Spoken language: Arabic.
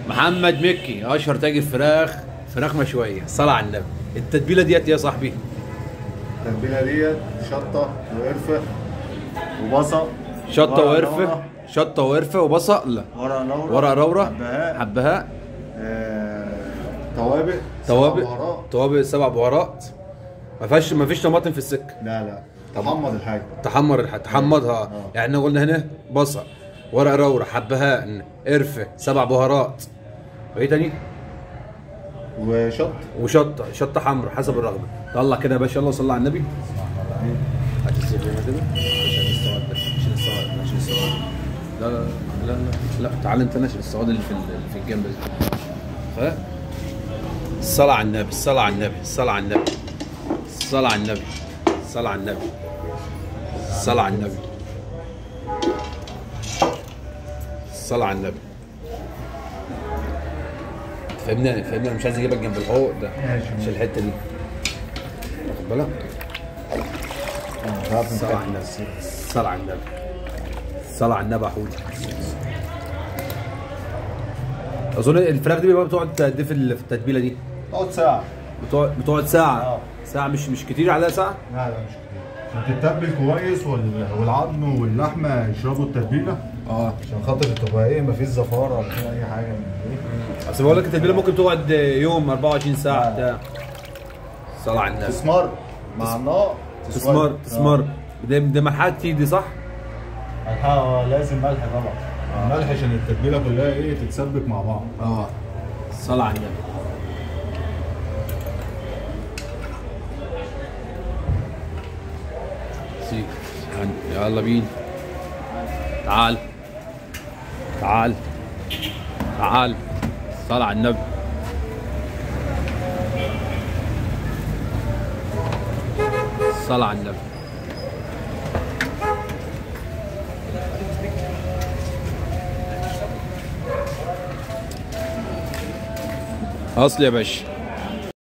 محمد مكي اشهر تاجر فراخ مشويه. صلاه على النبي. التتبيله ديت يا صاحبي؟ التتبيله ديت شطه وقرفه وبصل. شطه وقرفه وبصل. ورق لورا. حبهاء. توابل 7 بهارات. ما فيش طماطم في السكه. لا تحمر الحاجه تحمضها. يعني قلنا هنا بصل، ورق لورا، حبهاء، قرفه، 7 بهارات. وايه تاني؟ وشطه حمرا حسب الرغبه. طلع كده يا باشا. يلا صلي على النبي. هات الزيت هنا كده عشان السواد. لا تعال انت نشر السواد اللي في الجنب ده. الصلاة على النبي. الصلاة على النبي. الصلاة على النبي. الصلاة على النبي. الصلاة على النبي. الصلاة على النبي. الصلاة على النبي. فهمنا مش عايز اجيبك جنب الحوض ده عشان الحته دي واخد بالك. الصلاة على النبي. الصلاة على النبي. الصلاة على النبي يا حوده. اظن الفراخ دي بقى بتقعد قد ايه في التتبيله دي؟ بتقعد ساعه. بتقعد ساعه. ساعه مش كتير عليها ساعه؟ لا مش كتير عشان تتبل كويس والعظم واللحمه يشربوا التتبيله. عشان خاطر تبقى ايه مفيش زفاره ولا فيها اي حاجه من ايه. اصل بقول لك التتبيله ممكن تقعد يوم 24 ساعه بتاع. صلاة على النبي. تسمر مع النار. تسمر. ده ملحات دي صح؟ لازم ملح طبعا. ملح عشان التتبيله كلها ايه تتسبك مع بعض. صلاة على النبي. يلا بينا. تعال. صلاة على النبي. صلاة على النبي. اصل يا باشا.